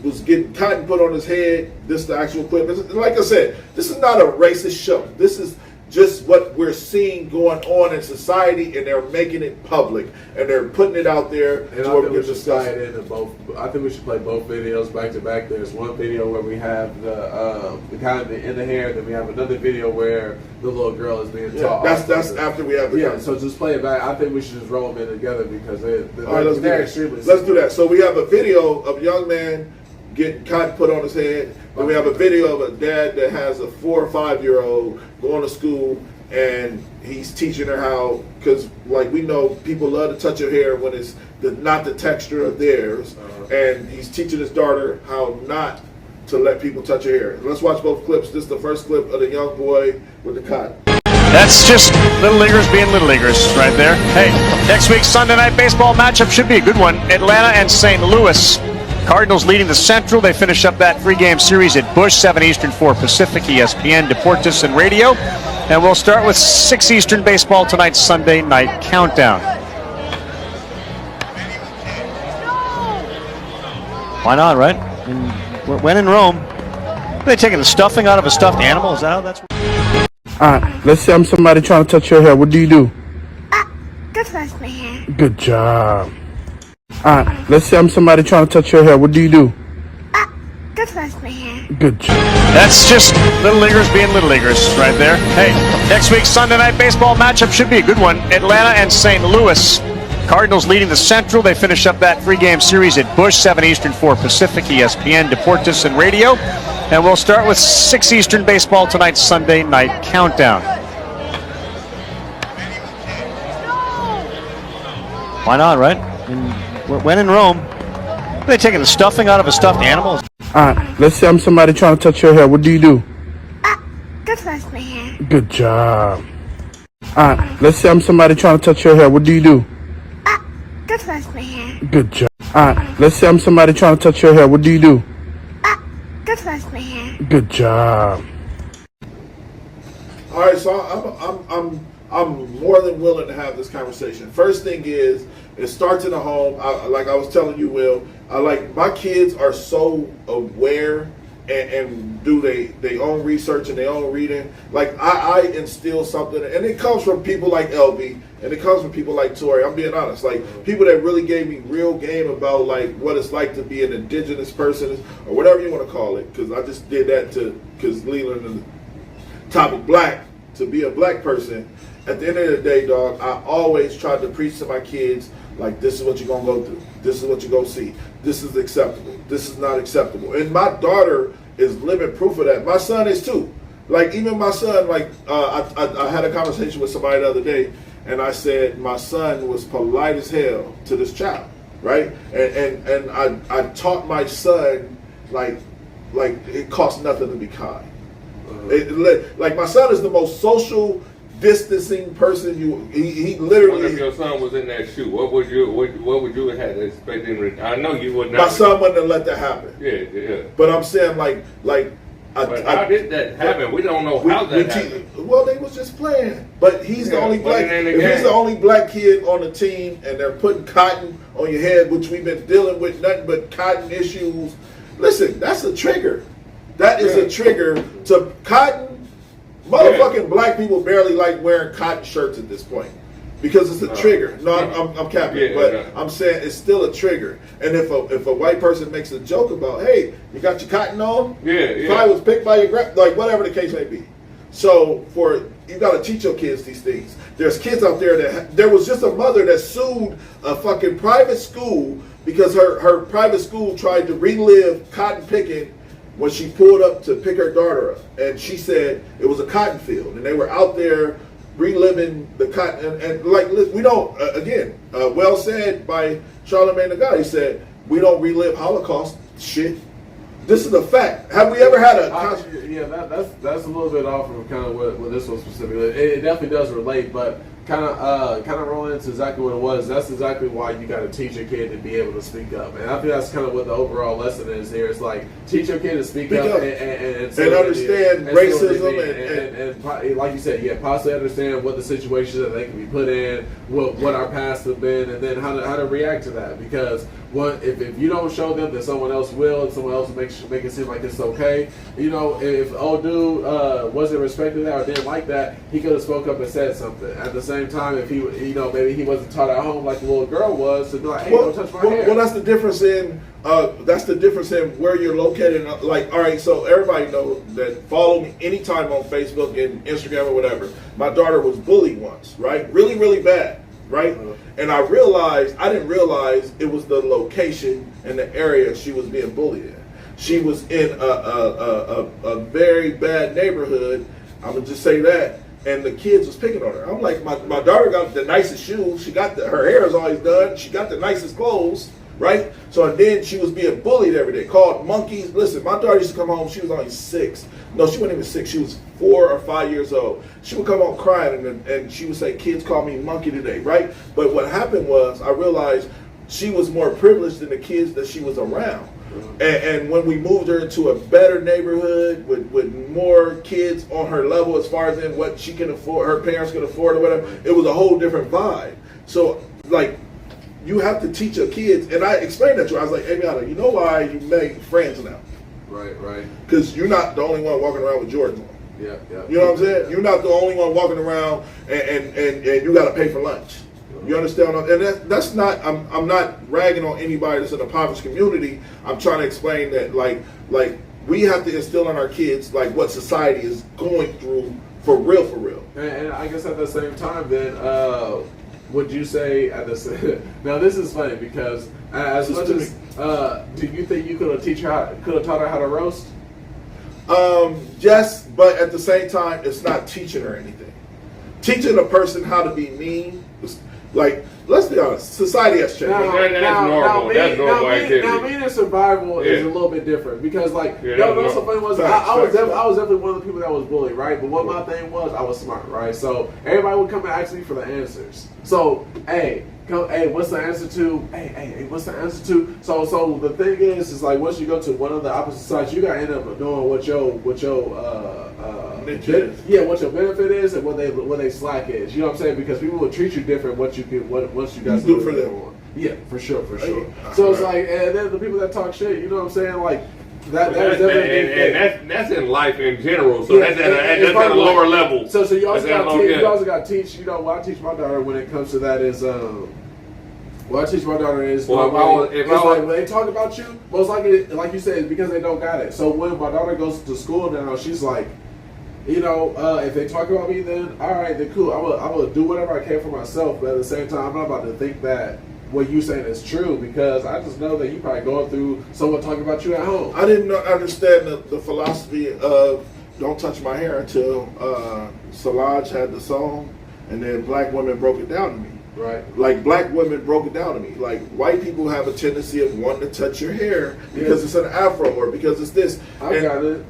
was getting cotton put on his head. This is the actual clip. Like I said, this is not a racist show. This is just what we're seeing going on in society, and they're making it public, and they're putting it out there. And I think we should tie it into both. I think we should play both videos back to back. There's one video where we have the kind of in the hair, then we have another video where the little girl is being taught. That's after we have the So just play it back. I think we should just roll them in together because all right, they're extremely. Let's do that. So we have a video of a young man getting cotton put on his head. Then we have a video of a dad that has a 4 or 5 year old going to school, and he's teaching her how, because like we know people love to touch your hair when it's not the texture of theirs, and he's teaching his daughter how not to let people touch your hair. Let's watch both clips. This is the first clip of the young boy with the cotton. That's just Little Leaguers being Little Leaguers right there. Hey, next week's Sunday night baseball matchup should be a good one. Atlanta and St. Louis. Cardinals leading the Central. They finish up that 3-game series at Busch, 7 Eastern, 4 Pacific, ESPN, Deportes, and Radio. And we'll start with 6 Eastern baseball tonight's Sunday night countdown. Why not, right? When in Rome. Are they taking the stuffing out of a stuffed animal? Is that how that's... Let's say I'm somebody trying to touch your hair. What do you do? Just wash my hair. Good job. Let's say I'm somebody trying to touch your hair. What do you do? Just wash my hair. Good job. That's just Little Leaguers being Little Leaguers right there. Hey, next week's Sunday night baseball matchup should be a good one. Atlanta and St. Louis. Cardinals leading the Central. They finish up that 3-game series at Busch, 7 Eastern, 4 Pacific, ESPN, Deportes, and Radio. And we'll start with 6 Eastern baseball tonight's Sunday night countdown. Why not, right? When in Rome. Are they taking the stuffing out of a stuffed animal? Let's say I'm somebody trying to touch your hair. What do you do? Just wash my hair. Good job. Let's say I'm somebody trying to touch your hair. What do you do? Just wash my hair. Good job. Let's say I'm somebody trying to touch your hair. What do you do? Just wash my hair. Good job. All right, so I'm more than willing to have this conversation. First thing is, it starts in the home. Like I was telling you, Will, my kids are so aware and do their own research and their own reading. Like I instill something, and it comes from people like LB, and it comes from people like Tori. I'm being honest, like people that really gave me real game about like what it's like to be an indigenous person or whatever you want to call it. Because I just did that because Leland and the topic black, to be a black person. At the end of the day, dog, I always tried to preach to my kids, like, this is what you're going to go through. This is what you're going to see. This is acceptable. This is not acceptable. And my daughter is living proof of that. My son is too. Like, even my son, like, I had a conversation with somebody the other day, and I said my son was polite as hell to this child, right? And I taught my son, like it costs nothing to be kind. Like, my son is the most social distancing person. He literally. What if your son was in that shoe? What would you have expected him? I know you would not. My son wouldn't have let that happen. Yeah. But I'm saying like How did that happen? We don't know how that happened. Well, they was just playing, but he's the only black. If he's the only black kid on the team, and they're putting cotton on your head, which we've been dealing with, nothing but cotton issues. Listen, that's a trigger. That is a trigger to cotton. Motherfucking black people barely like wearing cotton shirts at this point. Because it's a trigger. No, I'm capping, but I'm saying it's still a trigger. And if a white person makes a joke about, hey, you got your cotton on? If I was picked by your like whatever the case may be. So you got to teach your kids these things. There's kids out there there was just a mother that sued a fucking private school because her private school tried to relive cotton picking when she pulled up to pick her daughter up, and she said it was a cotton field, and they were out there reliving the cotton, and like we don't well said by Charlamagne the God. He said we don't relive Holocaust shit. This is a fact. Have we ever had a? That's a little bit off from kind of what this was specifically. It definitely does relate, but kind of rolling into exactly what it was. That's exactly why you got to teach your kid to be able to speak up, and I think that's kind of what the overall lesson is here. It's like teach your kid to speak up and understand racism and like you said, possibly understand what the situations that they can be put in, what our past have been, and then how to react to that. Because if you don't show them that someone else will, and someone else will make it seem like it's okay. You know, if old dude wasn't respecting that or didn't like that, he could have spoke up and said something. At the same time, if he, maybe he wasn't taught at home like the little girl was, to be like, hey, don't touch my hair. Well, that's the difference in where you're located. Like, all right, so everybody know that follow me anytime on Facebook and Instagram or whatever. My daughter was bullied once, right? Really, really bad, right? And I didn't realize it was the location and the area she was being bullied in. She was in a very bad neighborhood. I'm gonna just say that. And the kids was picking on her. I'm like, my daughter got the nicest shoes. She got her hair is always done. She got the nicest clothes, right? So and then she was being bullied every day, called monkeys. Listen, my daughter used to come home. She was only 6. No, she wasn't even 6. She was 4 or 5 years old. She would come home crying, and she would say, "Kids call me monkey today," right? But what happened was, I realized she was more privileged than the kids that she was around. And when we moved her into a better neighborhood with more kids on her level as far as in what she can afford, her parents can afford or whatever, it was a whole different vibe. So, like, you have to teach your kids. And I explained that to her. I was like, hey, Miana, you know why you make friends now? Right. Because you're not the only one walking around with Jordans on. Yeah. You know what I'm saying? You're not the only one walking around and you got to pay for lunch. You understand? And that's not. I'm not ragging on anybody that's in a impoverished community. I'm trying to explain that like we have to instill in our kids like what society is going through for real. And I guess at the same time, then would you say now this is funny because as much as do you think you could have taught her how to roast? Yes, but at the same time, it's not teaching her anything. Teaching a person how to be mean. Like, let's be honest, society has changed. That's normal. Now, being in survival is a little bit different because, like, what's so funny was I was definitely one of the people that was bullied, right? But what my thing was, I was smart, right? So everybody would come and ask me for the answers. So, hey, what's the answer to? Hey, what's the answer to? So the thing is like once you go to one of the opposite sides, you gotta end up knowing what your benefit is and what they slack is. You know what I'm saying? Because people will treat you different once you guys do for them. Yeah, for sure. So it's like, and then the people that talk shit, you know what I'm saying? Like that's definitely that's in life in general. So that's at a lower level. So you also got to teach. You know, what I teach my daughter when it comes to that is. What I teach my daughter is when they talk about you, most likely, like you said, it's because they don't got it. So when my daughter goes to school now, she's like, if they talk about me, then all right, then cool. I will do whatever I can for myself, but at the same time, I'm not about to think that what you saying is true because I just know that you probably going through someone talking about you at home. I didn't understand the philosophy of "Don't Touch My Hair" until Solange had the song, and then black women broke it down to me. Right. Like black women broke it down to me. Like white people have a tendency of wanting to touch your hair because it's an afro or because it's this. I got it.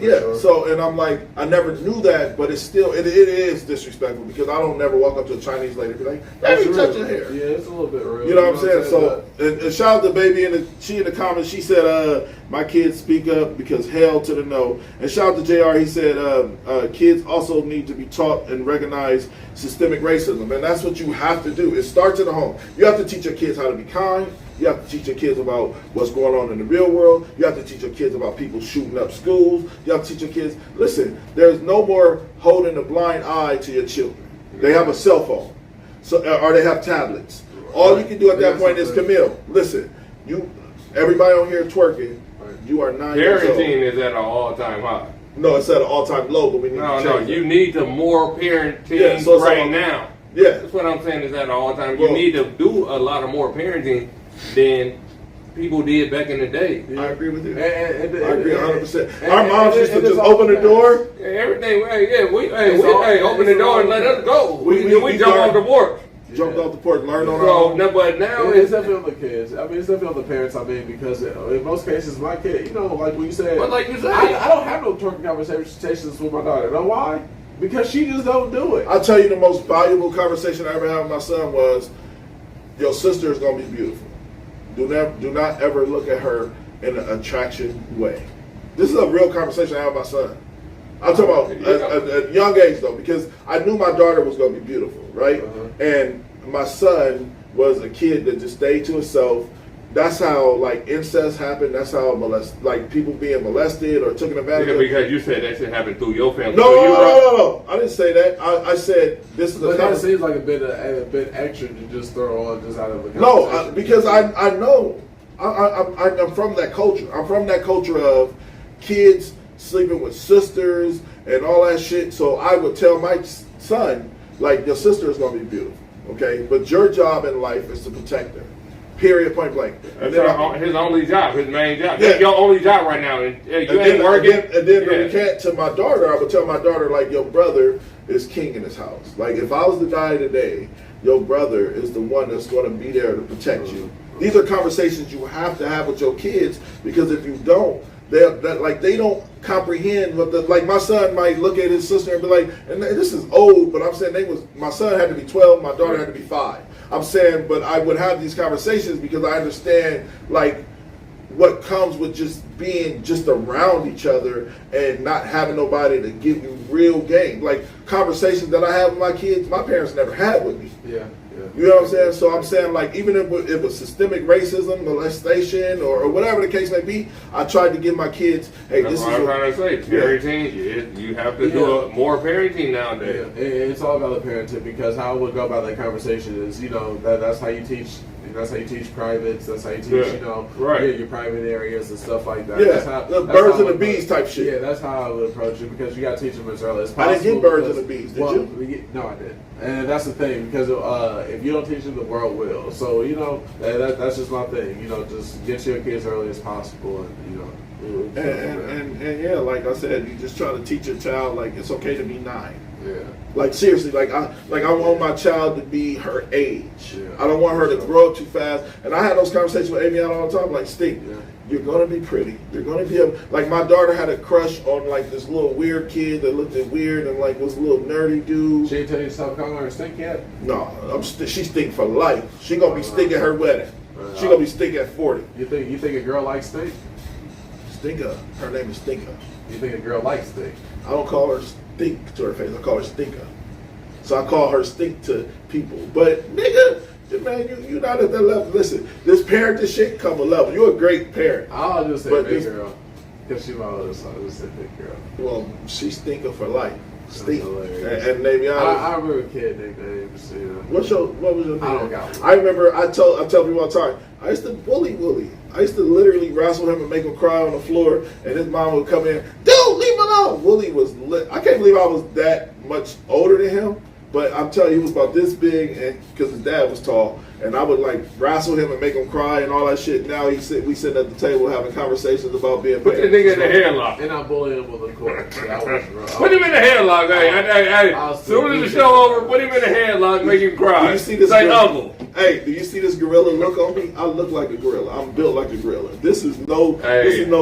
Yeah. Sure. So and I'm like, I never knew that, but it's still it is disrespectful because I don't never walk up to a Chinese lady and be like, let me touch your hair. Yeah, it's a little bit real. You know what I'm saying? So and shout out to baby she in the comments. She said, my kids speak up because hell to the no. And shout out to JR. He said, kids also need to be taught and recognize systemic racism, and that's what you have to do. It starts in the home. You have to teach your kids how to be kind. You have to teach your kids about what's going on in the real world. You have to teach your kids about people shooting up schools. You have to teach your kids, listen, there's no more holding a blind eye to your children. They have a cell phone, or they have tablets. All you can do at that point is, Camille, listen, everybody on here twerking, you are 9 years old. Parenting is at an all-time high. No, it's at an all-time low, but we need to change No, you need to more parenting right now. Yeah. That's what I'm saying is at an all-time. You need to do a lot of more parenting than people did back in the day. I agree with you. I agree 100%. Our moms used to just open the door. Everything, open the door and let us go. We jump off the porch. Jumped off the porch, learned on our So, own. no, but now it's definitely on the kids. I mean, it's definitely on the parents. I mean, because in most cases, my kid, like what you said. But like you said, I don't have no twerking conversations with my daughter. You know why? Because she just don't do it. I'll tell you the most valuable conversation I ever had with my son was, your sister is gonna be beautiful. Do not ever look at her in an attraction way. This is a real conversation I have with my son. I'm talking about at a young age though, because I knew my daughter was gonna be beautiful, right? And my son was a kid that just stayed to himself. That's how like incest happened. That's how people being molested or taken advantage of. Because you said that shit happened through your family. No. I didn't say that. I said this is. But that seems like a bit extra to just throw on just out of the conversation. No, because I know I'm from that culture. I'm from that culture of kids sleeping with sisters and all that shit. So I would tell my son, like, your sister is gonna be beautiful, okay? But your job in life is to protect her. Period, point blank. That's his only job, his main job. Yeah. That's your only job right now. And you ain't working. And then the recant to my daughter, I would tell my daughter, like, your brother is king in his house. Like, if I was to die today, your brother is the one that's going to be there to protect you. These are conversations you have to have with your kids, because if you don't, they don't comprehend what like my son might look at his sister and be like, and this is old, but I'm saying my son had to be 12, my daughter had to be 5. I'm saying, but I would have these conversations because I understand like what comes with just being just around each other and not having nobody to give you real game. Like conversations that I have with my kids, my parents never had with me. Yeah. You know what I'm saying? So I'm saying, like, even if it's systemic racism, molestation, or whatever the case may be, I tried to give my kids, hey, that's this is what I'm trying to say. Parenting, you have to do more parenting nowadays. Yeah. It's all about the parenting, because how I would go about that conversation is, that's how you teach. That's how you teach privates. That's how you teach, your private areas and stuff like that. Yeah, that's how, the birds and the bees type shit. Yeah, that's how I would approach it, because you got to teach them as early as possible. I didn't get birds and the bees, did you? No, I didn't. And that's the thing, because if you don't teach them, the world will. So, that's just my thing. Just get your kids early as possible, and And yeah, like I said, you just try to teach your child, like, it's okay to be 9. Yeah. Like seriously, I want my child to be her age. Yeah. I don't want her to grow up too fast. And I had those conversations with Aviana all the time. Like, Stink, you're gonna be pretty. You're gonna be like, my daughter had a crush on like this little weird kid that looked weird and like was a little nerdy dude. She ain't tell you to stop calling her Stink yet? No, she Stink for life. She gonna be Stink at her wedding. She gonna be Stink at 40. You think a girl likes Stink? Stinker. Her name is Stinker. You think a girl likes Stink? I don't call her Stink to her face. I call her Stinker. So I call her Stink to people. But nigga, man, you not at that level. Listen, this parenting shit come a level. You're a great parent. I'll just say big girl, because she's my older son. I'll just say big girl. Well, she's Stinker for life. Stink. And maybe I remember kid nicknames. What was your name? I don't got one. I remember I tell people all the time, I used to bully Wooly. I used to literally wrestle him and make him cry on the floor, and his mom would come in, dude, leave him alone. Wooly was lit. I can't believe I was that much older than him, But I'm telling you, he was about this big, and because his dad was tall, and I would like wrestle him and make him cry and all that shit. Now we sitting at the table having conversations about being. Put the nigga in the headlock. And I bullied him with the court. Put him in the headlock, hey. As soon as the show over, put him in the headlock, make him cry. Do you see this? Say uncle. Hey, do you see this gorilla look on me? I look like a gorilla. I'm built like a gorilla. This is no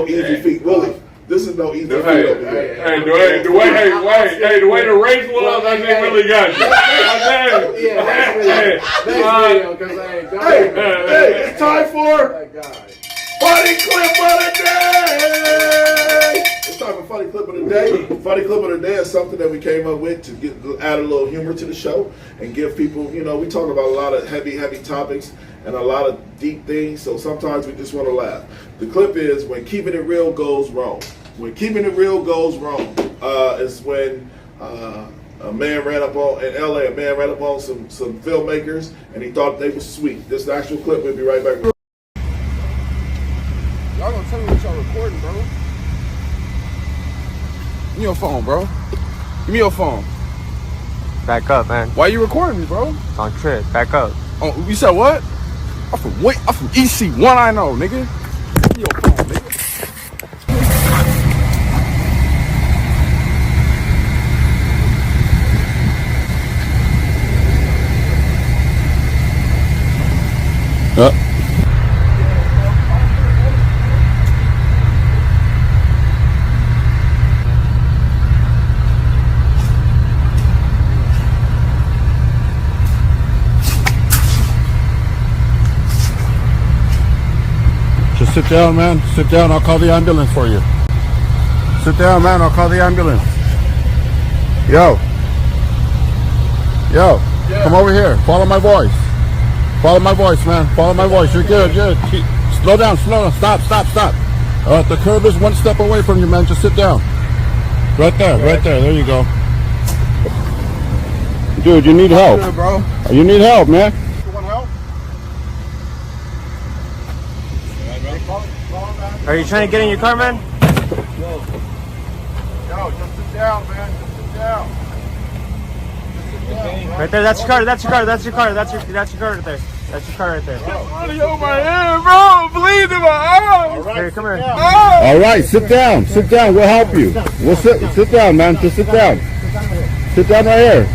easy feat, Willie. This is no easy feat over here. Hey, the way the race was, I think really got you. Hey, it's time for Funny Clip of the Day. It's time for Funny Clip of the Day. Funny Clip of the Day is something that we came up with to add a little humor to the show and give people, we talk about a lot of heavy topics and a lot of deep things, so sometimes we just want to laugh. The clip is when keeping it real goes wrong. When keeping it real goes wrong is when a man ran up on, in LA, a man ran up on some filmmakers and he thought they were sweet. This is the actual clip. We'll be right back. Y'all gonna tell me what y'all recording, bro? Give me your phone, bro. Give me your phone. Back up, man. Why you recording me, bro? On trip. Back up. Oh, you said what? I'm from EC1, I know, nigga. Give me your phone, nigga. Just sit down, man. Sit down. I'll call the ambulance for you. Sit down, man. I'll call the ambulance. Yo. Yeah. Come over here. Follow my voice. Follow my voice, man. Follow my voice. You're good. Slow down. Stop. The curb is one step away from you, man. Just sit down. Right there. There you go. Dude, you need help. Good, bro. You need help, man. Are you trying to get in your car, man? Yo, just sit down, man. Just sit down. Right there. That's your car. That's your car right there. That's your car right there. Money on my head, bro. Bleed in my eyes. Here, come here. All right, sit down. We'll help you. We'll sit down, man. Just sit down. Sit down right here.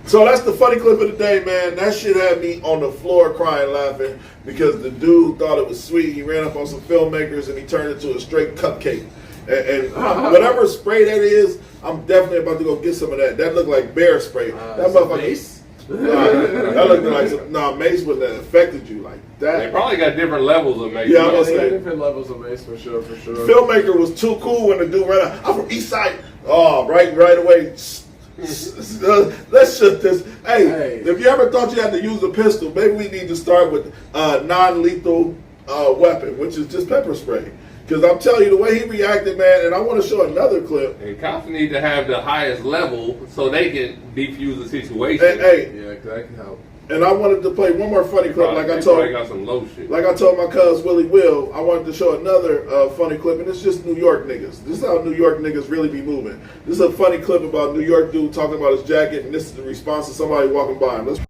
So that's the funny clip of the day, man. That shit had me on the floor crying, laughing because the dude thought it was sweet. He ran up on some filmmakers and he turned it into a straight cupcake. And whatever spray that is, I'm definitely about to go get some of that. That looked like bear spray. That motherfucker. Mace? That looked like mace wouldn't have affected you like that. They probably got different levels of mace. Yeah, I'm gonna say different levels of mace for sure. Filmmaker was too cool when the dude ran out. I'm from East Side. Oh, right away. Let's shut this. Hey, if you ever thought you had to use a pistol, maybe we need to start with non-lethal weapon, which is just pepper spray. Because I'm telling you, the way he reacted, man, and I want to show another clip. And cops need to have the highest level so they can defuse the situation. And, yeah, that can help. And I wanted to play one more funny clip, like I told. Got some low shit. Like I told my cuz Willie Will, I wanted to show another funny clip, and it's just New York niggas. This is how New York niggas really be moving. This is a funny clip about New York dude talking about his jacket, and this is the response of somebody walking by him. Let's.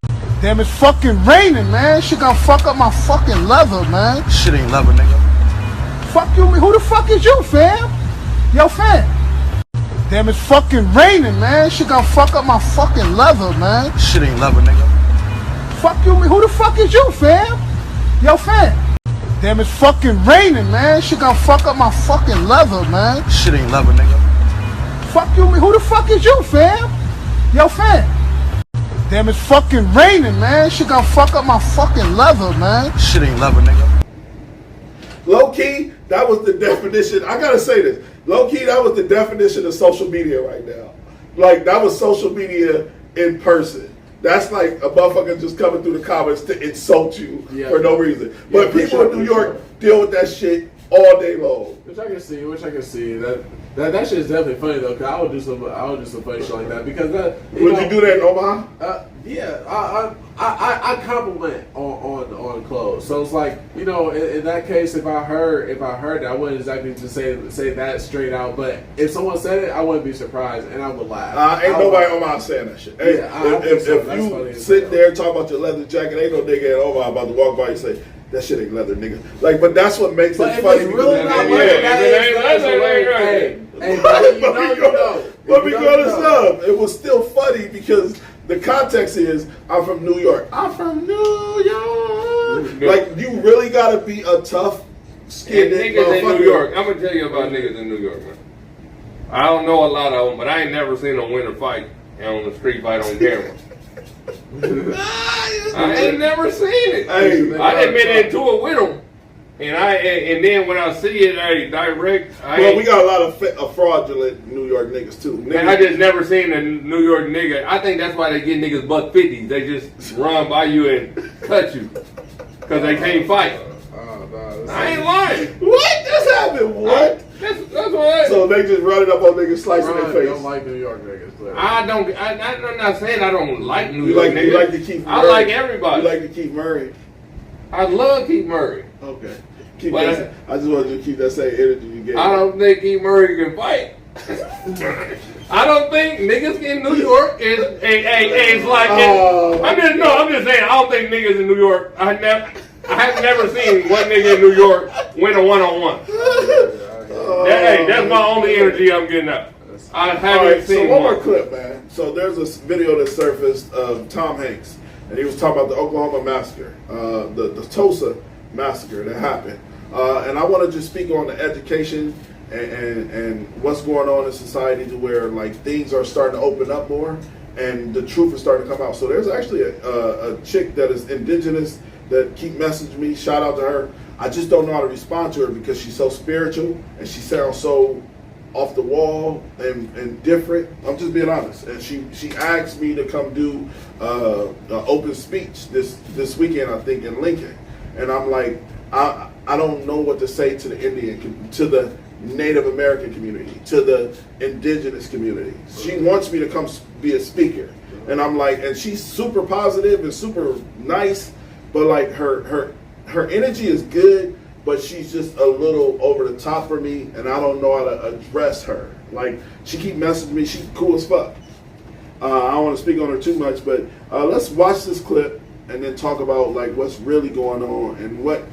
Damn, it's fucking raining, man. Shit gonna fuck up my fucking leather, man. Shit ain't leather, nigga. Fuck you, who the fuck is you, fam? Yo, fam. Damn, it's fucking raining, man. Shit gonna fuck up my fucking leather, man. Shit ain't leather, nigga. Fuck you, who the fuck is you, fam? Yo, fam. Damn, it's fucking raining, man. Shit gonna fuck up my fucking leather, man. Shit ain't leather, nigga. Fuck you, who the fuck is you, fam? Yo, fam. Damn, it's fucking raining, man. Shit gonna fuck up my fucking leather, man. Shit ain't leather, nigga. Low key, that was the definition. I gotta say this. Low key, that was the definition of social media right now. Like, that was social media in person. That's like a motherfucker just coming through the comments to insult you for no reason. But people in New York deal with that shit all day long. Which I can see. That shit is definitely funny though. Cause I would do some funny shit like that because that. Would you do that in Omaha? Yeah, I compliment on on clothes. So it's like, you know, in that case, if I heard that, I wouldn't exactly just say that straight out. But if someone said it, I wouldn't be surprised, and I would laugh. Ain't nobody on my saying that shit. Hey, if you sit there talking about your leather jacket, ain't no nigga at Omar about to walk by and say, that shit ain't leather, nigga. Like, but that's what makes it funny. It's really not leather. But because of stuff, it was still funny because the context is, I'm from New York. I'm from New York. Like, you really gotta be a tough skinned niggas in New York. I'm gonna tell you about niggas in New York, man. I don't know a lot of them, but I ain't never seen them win a fight on the street fight on camera. I ain't never seen it. I done been into it with them, and then when I see it, we got a lot of fraudulent New York niggas too. Man, I just never seen a New York nigga. I think that's why they get niggas $150. They just run by you and cut you because they can't fight. I ain't lying. What just happened? What? That's what. So they just run it up on niggas, slicing their face. Don't like New York niggas. Clearly. I'm not saying I don't like New York niggas. You like to keep. I like everybody. You like to keep Murray. I love Keith Murray. Okay. I just wanted you to keep that same energy you gave. I don't think Keith Murray can fight. I don't think niggas in New York is like. I'm just saying. I don't think niggas in New York. I have never seen one nigga in New York win a one-on-one. That's my only energy I'm getting up. I haven't seen one more clip, man. So there's this video that surfaced of Tom Hanks, and he was talking about the Oklahoma massacre, the Tulsa massacre that happened. And I want to just speak on the education and what's going on in society to where like things are starting to open up more and the truth is starting to come out. So there's actually a chick that is indigenous that keep messaging me. Shout out to her. I just don't know how to respond to her because she's so spiritual and she sounds so off the wall and different. I'm just being honest. And she asked me to come do an open speech this weekend, I think, in Lincoln. And I'm like, I don't know what to say to the Indian, to the Native American community, to the indigenous community. She wants me to come be a speaker. And I'm like, and she's super positive and super nice, but like her energy is good, but she's just a little over the top for me, and I don't know how to address her. Like, she keep messaging me, she's cool as fuck. I don't want to speak on her too much, but let's watch this clip and then talk about like what's really going on and what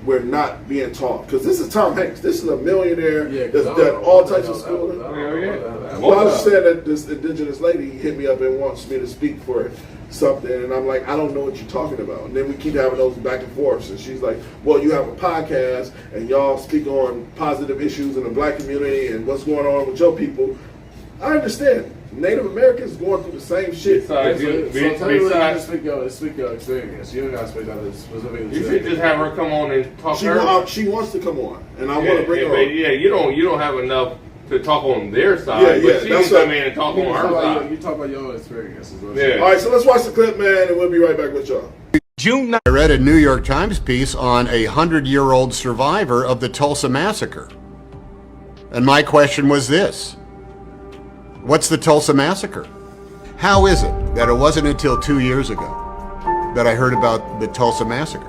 we're not being taught. Because this is Tom Hanks. This is a millionaire that's done all types of schooling. Well, I was saying that this indigenous lady hit me up and wants me to speak for something, and I'm like, I don't know what you're talking about. And then we keep having those back and forths, and she's like, well, you have a podcast and y'all speak on positive issues in the black community and what's going on with your people. I understand. Native Americans going through the same shit. Tell me speak your experience. You don't gotta speak out specifically. You should just have her come on and talk. She wants to come on, and I want to bring her on. Yeah, you don't have enough to talk on their side, but she can come in and talk on her side. You talk about your own experiences. All right, so let's watch the clip, man, and we'll be right back with y'all. I read a New York Times piece on a 100-year-old survivor of the Tulsa Massacre. And my question was this: what's the Tulsa Massacre? How is it that it wasn't until 2 years ago that I heard about the Tulsa Massacre?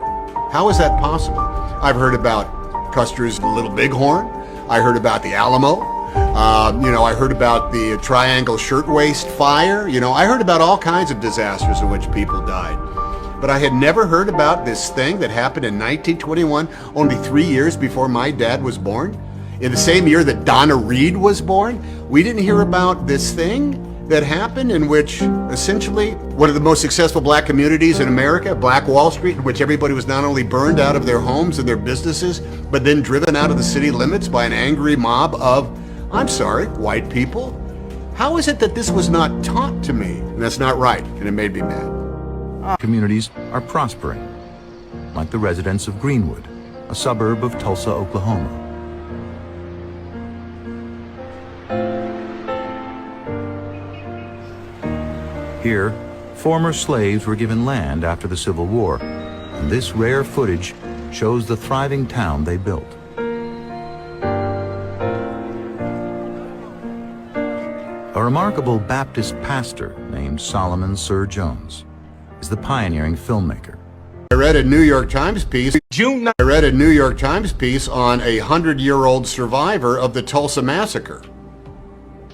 How is that possible? I've heard about Custer's Little Bighorn. I heard about the Alamo. I heard about the Triangle Shirtwaist Fire. I heard about all kinds of disasters in which people died. But I had never heard about this thing that happened in 1921, only 3 years before my dad was born. In the same year that Donna Reed was born, we didn't hear about this thing that happened in which essentially one of the most successful black communities in America, Black Wall Street, in which everybody was not only burned out of their homes and their businesses, but then driven out of the city limits by an angry mob of, I'm sorry, white people. How is it that this was not taught to me? And that's not right, and it made me mad. Communities are prospering, like the residents of Greenwood, a suburb of Tulsa, Oklahoma. Here, former slaves were given land after the Civil War, and this rare footage shows the thriving town they built. A remarkable Baptist pastor named Solomon Sir Jones is the pioneering filmmaker. I read a New York Times piece. I read a New York Times piece on a 100-year-old survivor of the Tulsa Massacre.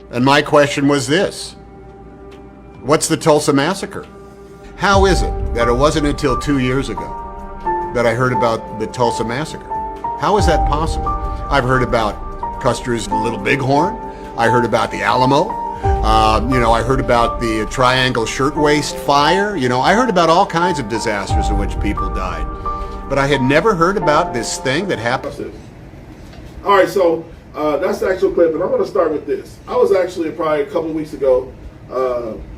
And my question was this: what's the Tulsa Massacre? How is it that it wasn't until 2 years ago that I heard about the Tulsa Massacre? How is that possible? I've heard about Custer's Little Bighorn. I heard about the Alamo. I heard about the Triangle Shirtwaist Fire. I heard about all kinds of disasters in which people died. But I had never heard about this thing that happened. All right, so that's the actual clip, and I'm going to start with this. I was actually probably a couple of weeks ago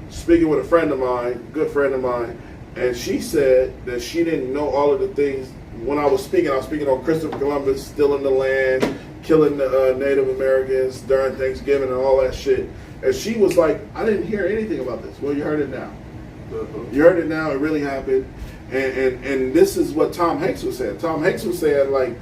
speaking with a friend of mine, good friend of mine, and she said that she didn't know all of the things. When I was speaking on Christopher Columbus stealing the land, killing the Native Americans during Thanksgiving and all that shit. And she was like, I didn't hear anything about this. Well, you heard it now. You heard it now. It really happened. And this is what Tom Hanks was saying. Tom Hanks was saying, like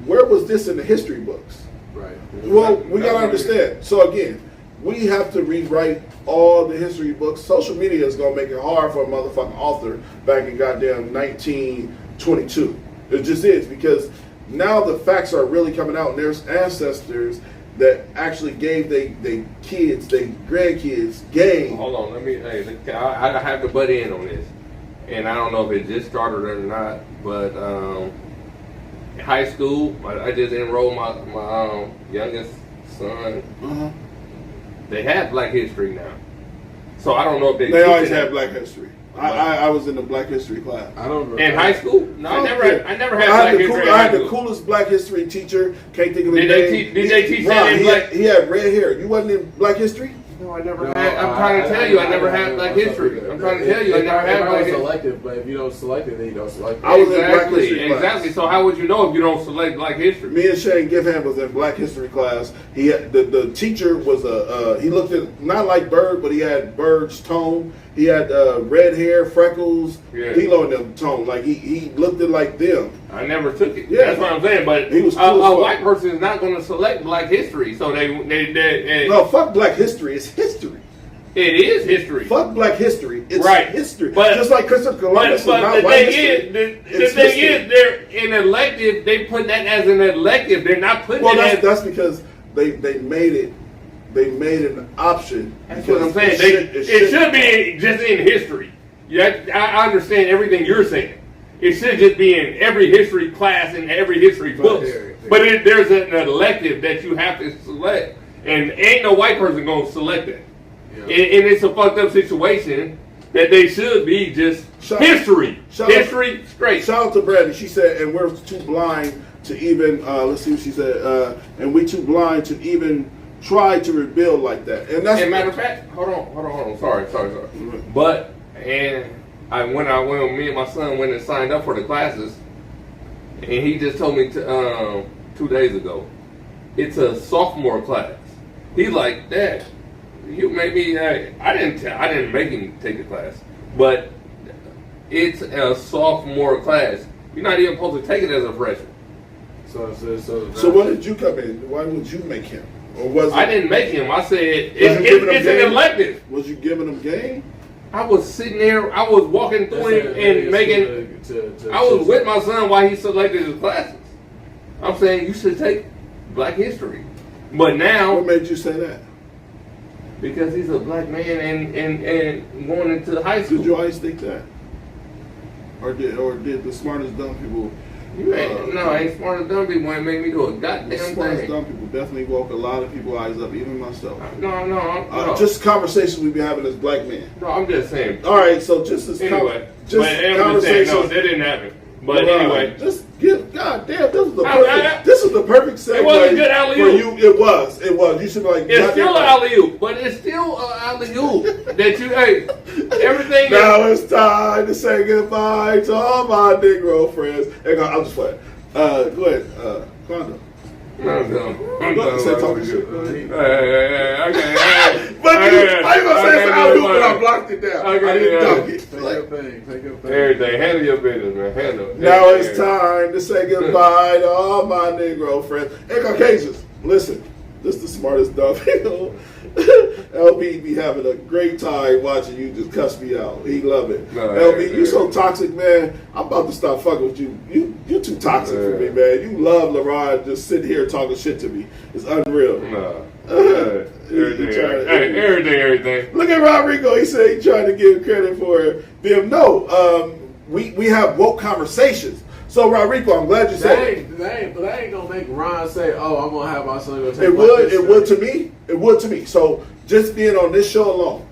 where was this in the history books? Right. Well, we got to understand. So again, we have to rewrite all the history books. Social media is going to make it hard for a motherfucking author back in goddamn 1922. It just is, because now the facts are really coming out, and there's ancestors that actually gave they kids, they grandkids game. Hold on, I have to butt in on this, and I don't know if it just started or not, but high school, I just enrolled my youngest son. They have Black History now, so I don't know if they always have Black History. I was in the Black History class. I don't know. In high school? No, I never had Black History. I had the coolest Black History teacher. Can't think of his name. Did they teach that in Black? He had red hair. You wasn't in Black History? No, I never had. I'm trying to tell you, I never had Black History. I'm trying to tell you, I never had Black History. Selective, but if you don't select it, then you don't select it. I was in Black History class. Exactly. So how would you know if you don't select Black History? Me and Shane Giveham was in Black History class. He had, the teacher was he looked at not like Bird, but he had Bird's tone. He had red hair, freckles, D'Lo in them tone. Like he looked at like them. I never took it. Yeah. That's what I'm saying. But he was cool a white person is not going to select Black History, so they no, fuck Black History. It's history. It is history. Fuck Black History. It's right. history. But, just like Christopher Columbus. But the thing is, they're in elective. They put that as an elective. They're not putting it as. That's because they made it. They made it an option. That's what I'm saying. It should be just in history. Yeah, I understand everything you're saying. It should just be in every history class and every history book. But there's an elective that you have to select, and ain't no white person gonna select that. Yeah. And it's a fucked up situation that they should be just history. History straight. Shout out to Brandy. She said, and we're too blind to even. Let's see what she said. And we too blind to even try to rebuild like that. And that's. As a matter of fact, hold on. Sorry. But when me and my son went and signed up for the classes, and he just told me 2 days ago, it's a sophomore class. He's like, Dad, you made me. I didn't make him take the class, but it's a sophomore class. You're not even supposed to take it as a freshman. So when did you come in? Why would you make him? Or was it, I didn't make him. I said it's an elective. Was you giving him game? I was sitting there. I was walking through him and making. I was with my son while he selected his classes. I'm saying you should take Black History, but now. What made you say that? Because he's a black man and going into high school. Did you always think that? Or did the smartest dumb people? Ain't smart as dumb people ain't make me do a goddamn thing. Smartest dumb people definitely woke a lot of people's eyes up, even myself. No. Just conversations we be having as black men. No, I'm just saying. All right, so just as conversations. No, that didn't happen. But anyway, just give. God damn, this is the perfect segue. It wasn't good alley-oop for you. It was. You should like. It's still an alley-oop, but it's still an alley-oop that you. Hey, everything. Now it's time to say goodbye to all my Negro friends. I'm just playing. Go ahead, Quando. I'm done. Say talking shit. Hey. But I ain't gonna say it's alley-oop, but I blocked it down. I didn't dunk it. Take your thing. Everything. Handle your business, man. Handle it. Now it's time to say goodbye to all my Negro friends and Caucasians. Listen, this is the smartest dumb people. LB be having a great time watching you just cuss me out. He love it. No, LB, you so toxic, man. I'm about to stop fucking with you. You too toxic for me, man. You love LeRon just sitting here talking shit to me. It's unreal. No. Everything. Look at Rodrigo. He said he trying to give credit for them. No, we have woke conversations. So Rodrigo, I'm glad you said it. They ain't gonna make Ron say, "Oh, I'm gonna have my son go take." It would to me. It would to me. So just being on this show alone,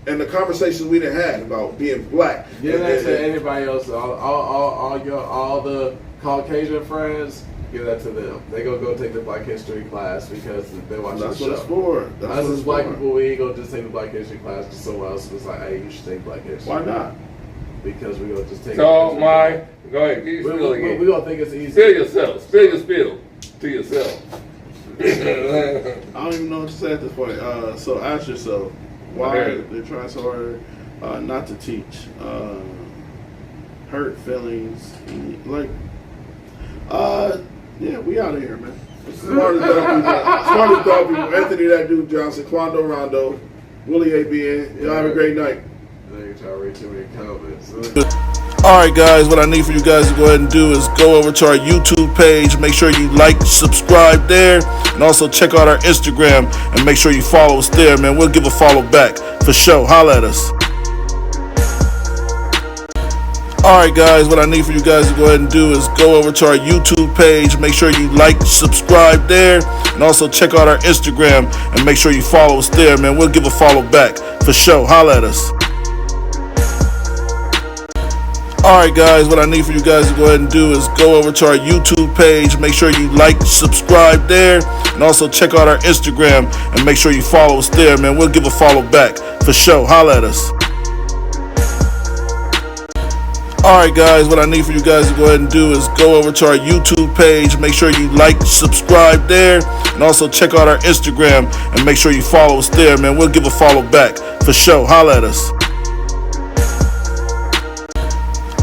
and the conversations we done had about being black. Give that to anybody else. All the Caucasian friends. Give that to them. They gonna go take the Black History class because they watch the show. That's what it's for. Us as black people, we ain't gonna just take the Black History class because someone else was like, "Hey, you should take Black History." Why not? Because we gonna just take. So go ahead. We gonna think it's easy. Spill yourself. Spill your spill to yourself. I don't even know what to say at this point. So ask yourself, why they're trying so hard not to teach hurt feelings, like. Yeah, we out of here, man. Smartest dog people. Anthony, that dude Johnson, Quando Rondo, Willie ABN. Y'all have a great night. Y'all read too many comments. Alright guys, what I need for you guys to go ahead and do is go over to our YouTube page. Make sure you like, subscribe there, and also check out our Instagram and make sure you follow us there, man. We'll give a follow back for sure. Holla at us. Alright guys, what I need for you guys to go ahead and do is go over to our YouTube page. Make sure you like, subscribe there, and also check out our Instagram and make sure you follow us there, man. We'll give a follow back for sure. Holla at us. Alright guys, what I need for you guys to go ahead and do is go over to our YouTube page. Make sure you like, subscribe there, and also check out our Instagram and make sure you follow us there, man. We'll give a follow back for sure. Holla at us. Alright guys, what I need for you guys to go ahead and do is go over to our YouTube page. Make sure you like, subscribe there, and also check out our Instagram and make sure you follow us there, man. We'll give a follow back for sure. Holla at us.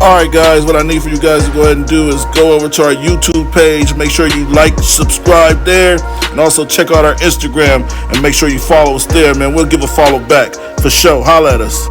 Alright guys, what I need for you guys to go ahead and do is go over to our YouTube page. Make sure you like, subscribe there, and also check out our Instagram and make sure you follow us there, man. We'll give a follow back for sure. Holla at us.